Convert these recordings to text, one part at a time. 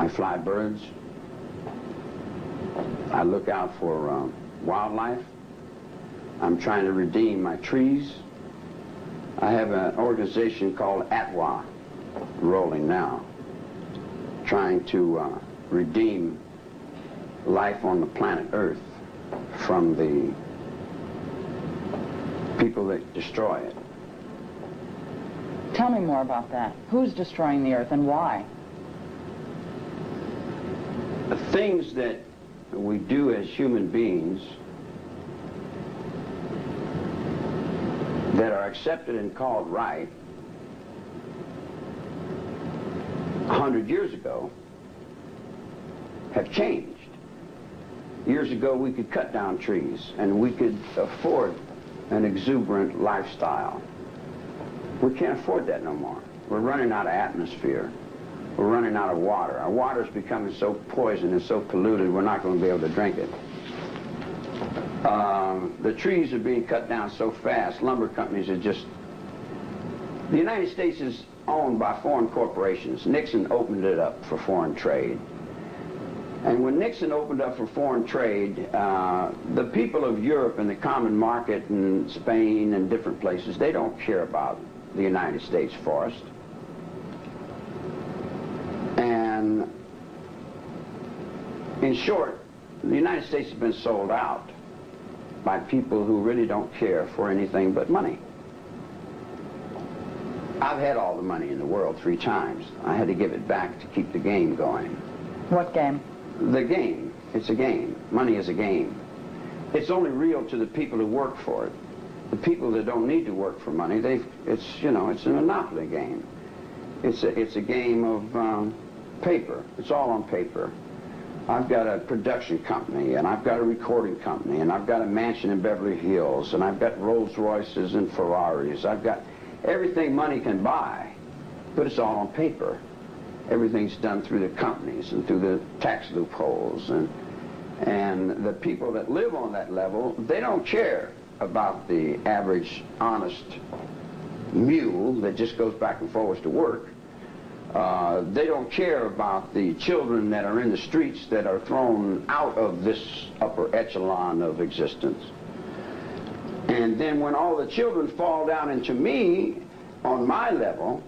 I fly birds. I look out for wildlife. I'm trying to redeem my trees. I have an organization called ATWA rolling now, trying to redeem life on the planet Earth from the people that destroy it. Tell me more about that. Who's destroying the Earth and why? The things that we do as human beings that are accepted and called right 100 years ago have changed. Years ago we could cut down trees and we could afford an exuberant lifestyle. We can't afford that no more. We're running out of atmosphere. We're running out of water. Our water's becoming so poisoned and so polluted we're not going to be able to drink it. The trees are being cut down so fast, lumber companies are just... The United States is owned by foreign corporations. Nixon opened it up for foreign trade. And when Nixon opened up for foreign trade, the people of Europe and the common market and Spain and different places, they don't care about the United States forest. And in short, the United States has been sold out by people who really don't care for anything but money. I've had all the money in the world 3 times. I had to give it back to keep the game going. What game? The game. It's a game. Money is a game. It's only real to the people who work for it. The people that don't need to work for money, it's a monopoly game. It's a game of paper. It's all on paper. I've got a production company, and I've got a recording company, and I've got a mansion in Beverly Hills, and I've got Rolls Royces and Ferraris. I've got everything money can buy, but it's all on paper. Everything's done through the companies and through the tax loopholes, and the people that live on that level, they don't care about the average honest mule that just goes back and forwards to work. They don't care about the children that are in the streets that are thrown out of this upper echelon of existence. And then when all the children fall down into me, on my level,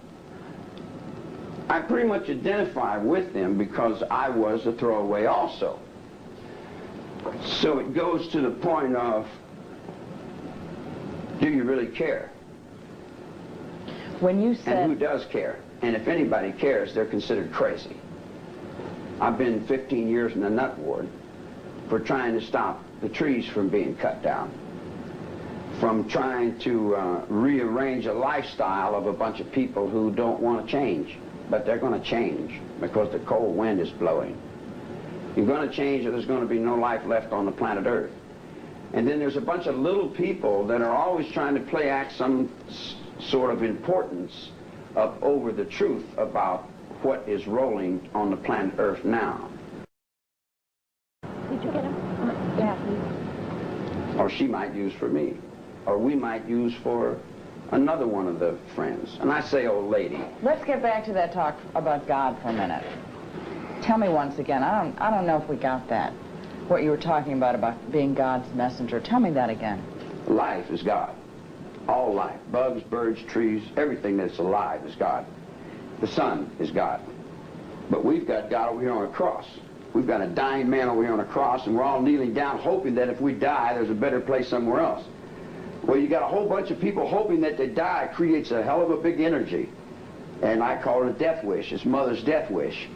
I pretty much identify with them because I was a throwaway also. So it goes to the point of, do you really care? When you said... And who does care? And if anybody cares, they're considered crazy. I've been 15 years in the nut ward for trying to stop the trees from being cut down, from trying to rearrange a lifestyle of a bunch of people who don't want to change. But they're going to change because the cold wind is blowing. You're going to change or there's going to be no life left on the planet Earth. And then there's a bunch of little people that are always trying to play act some sort of importance up over the truth about what is rolling on the planet Earth now. Did you get him? Yeah. Or she might use for me. Or we might use for another one of the friends. And I say old lady. Let's get back to that talk about God for a minute. Tell me once again, I don't know if we got that. What you were talking about being God's messenger. Tell me that again. Life is God. All life. Bugs, birds, trees, everything that's alive is God. The sun is God. But we've got God over here on a cross. We've got a dying man over here on a cross, and we're all kneeling down hoping that if we die, there's a better place somewhere else. Well, you got a whole bunch of people hoping that they die creates a hell of a big energy. And I call it a death wish. It's mother's death wish.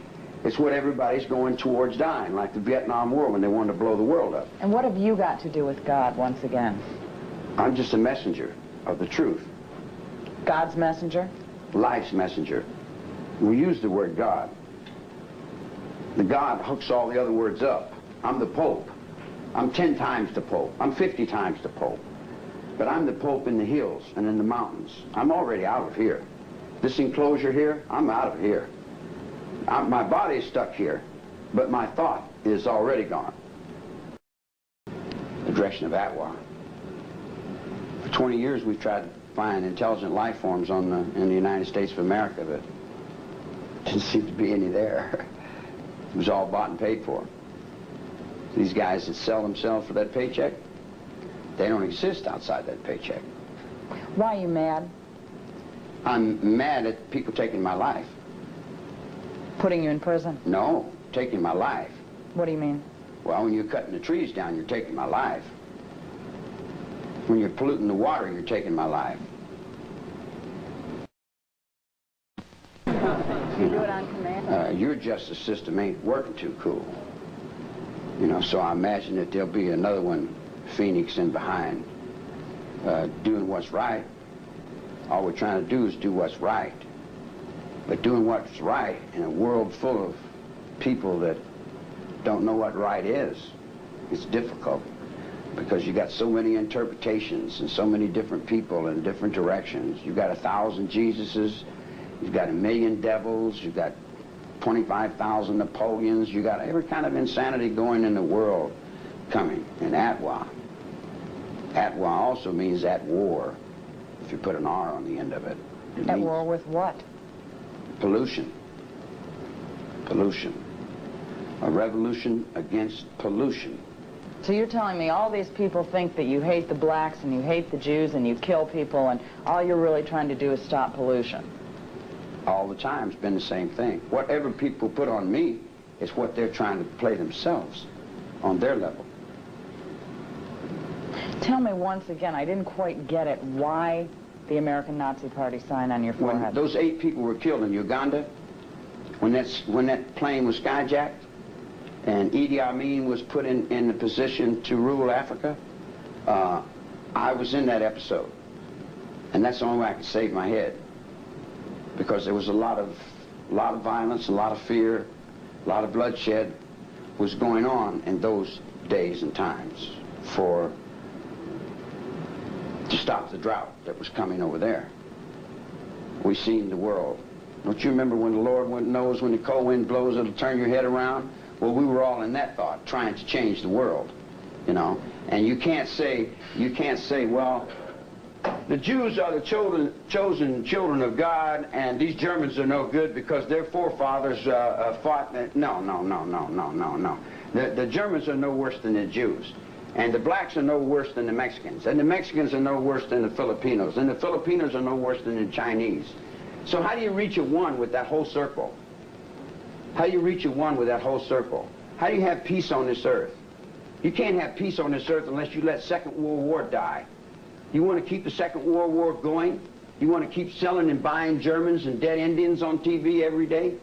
It's what everybody's going towards dying, like the Vietnam War when they wanted to blow the world up. And what have you got to do with God once again? I'm just a messenger of the truth. God's messenger? Life's messenger. We use the word God. The God hooks all the other words up. I'm the Pope. I'm 10 times the Pope. I'm 50 times the Pope. But I'm the Pope in the hills and in the mountains. I'm already out of here. This enclosure here, I'm out of here. My body is stuck here, but my thought is already gone. The direction of Atwa. For 20 years we've tried to find intelligent life forms in the United States of America, but didn't seem to be any there. It was all bought and paid for. These guys that sell themselves for that paycheck, they don't exist outside that paycheck. Why are you mad? I'm mad at people taking my life. Putting you in prison? No, taking my life. What do you mean? Well, when you're cutting the trees down, you're taking my life. When you're polluting the water, you're taking my life. You do it on command? Your justice system ain't working too cool. You know, so I imagine that there'll be another one phoenixing behind, doing what's right. All we're trying to do is do what's right. But doing what's right in a world full of people that don't know what right is, it's difficult, because you got so many interpretations and so many different people in different directions. You've got 1,000 Jesuses, you've got 1,000,000 devils, you've got 25,000 Napoleons, you got every kind of insanity going in the world coming. And Atwa also means at war, if you put an R on the end of it. At war with what? Pollution. Pollution. A revolution against pollution. So you're telling me all these people think that you hate the blacks and you hate the Jews and you kill people, and all you're really trying to do is stop pollution? All the time, it's been the same thing. Whatever people put on me is what they're trying to play themselves on their level. Tell me once again, I didn't quite get it, why the American Nazi Party sign on your forehead? When those 8 people were killed in Uganda, when that plane was skyjacked, and Idi Amin was put in the position to rule Africa, I was in that episode. And that's the only way I could save my head. Because there was a lot of violence, a lot of fear, a lot of bloodshed was going on in those days and times to stop the drought that was coming over there. We seen the world. Don't you remember when the Lord knows when the cold wind blows, it'll turn your head around? Well, we were all in that thought, trying to change the world, you know. And you can't say, well, the Jews are the chosen children of God, and these Germans are no good because their forefathers fought. No. The Germans are no worse than the Jews. And the blacks are no worse than the Mexicans. And the Mexicans are no worse than the Filipinos. And the Filipinos are no worse than the Chinese. So how do you reach a one with that whole circle? How do you reach a one with that whole circle? How do you have peace on this earth? You can't have peace on this earth unless you let Second World War die. You want to keep the Second World War going? You want to keep selling and buying Germans and dead Indians on TV every day?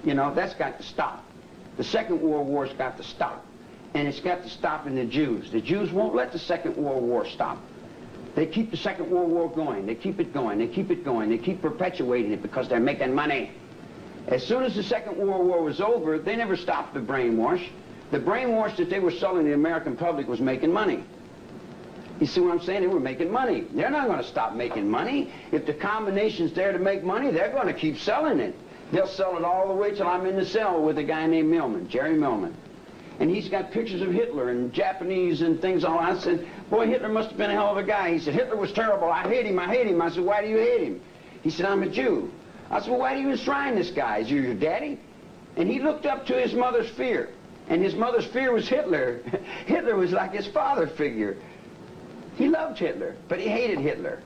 You know, that's got to stop. The Second World War's got to stop. And it's got to stop in the Jews. The Jews won't let the Second World War stop. They keep the Second World War going. They keep it going. They keep it going. They keep perpetuating it because they're making money. As soon as the Second World War was over, they never stopped the brainwash. The brainwash that they were selling the American public was making money. You see what I'm saying? They were making money. They're not going to stop making money. If the combination's there to make money, they're going to keep selling it. They'll sell it all the way till I'm in the cell with a guy named Millman, Jerry Millman. And he's got pictures of Hitler and Japanese and things all that. I said, boy, Hitler must have been a hell of a guy. He said, Hitler was terrible. I hate him. I hate him. I said, why do you hate him? He said, I'm a Jew. I said, well, why do you enshrine this guy? Is he your daddy? And he looked up to his mother's fear. And his mother's fear was Hitler. Hitler was like his father figure. He loved Hitler, but he hated Hitler.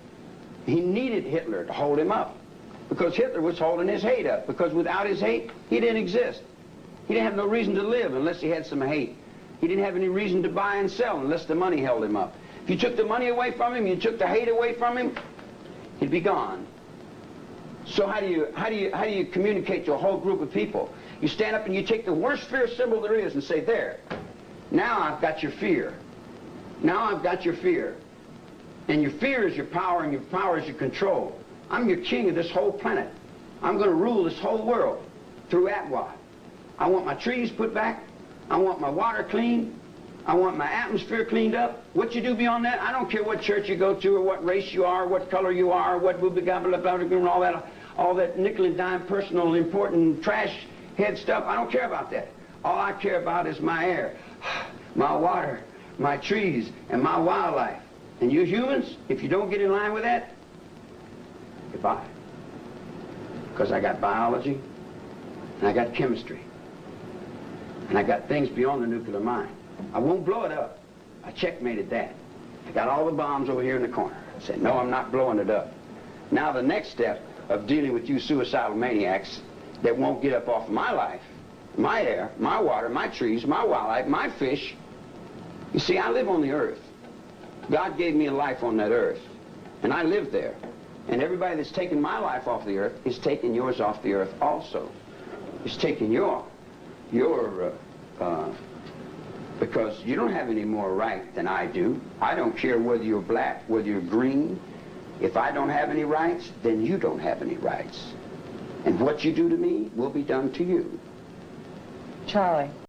He needed Hitler to hold him up, because Hitler was holding his hate up, because without his hate, he didn't exist. He didn't have no reason to live unless he had some hate. He didn't have any reason to buy and sell unless the money held him up. If you took the money away from him, you took the hate away from him, he'd be gone. So how do you communicate to a whole group of people? You stand up and you take the worst fear symbol there is and say, there, now I've got your fear. Now I've got your fear. And your fear is your power, and your power is your control. I'm your king of this whole planet. I'm going to rule this whole world through Atwa. I want my trees put back. I want my water clean. I want my atmosphere cleaned up. What you do beyond that, I don't care what church you go to or what race you are, what color you are, what and all that nickel and dime personal important trash head stuff. I don't care about that. All I care about is my air, my water, my trees, and my wildlife. And you humans, if you don't get in line with that, goodbye. Because I got biology, and I got chemistry, And I got things beyond the nuclear mine. I won't blow it up. I checkmated that. I got all the bombs over here in the corner. I said, no, I'm not blowing it up. Now the next step of dealing with you suicidal maniacs that won't get up off my life, my air, my water, my trees, my wildlife, my fish. You see, I live on the earth. God gave me a life on that earth, and I live there. And everybody that's taken my life off the earth is taking yours off the earth also. It's taking because you don't have any more right than I do. I don't care whether you're black, whether you're green. If I don't have any rights, then you don't have any rights. And what you do to me will be done to you. Charlie.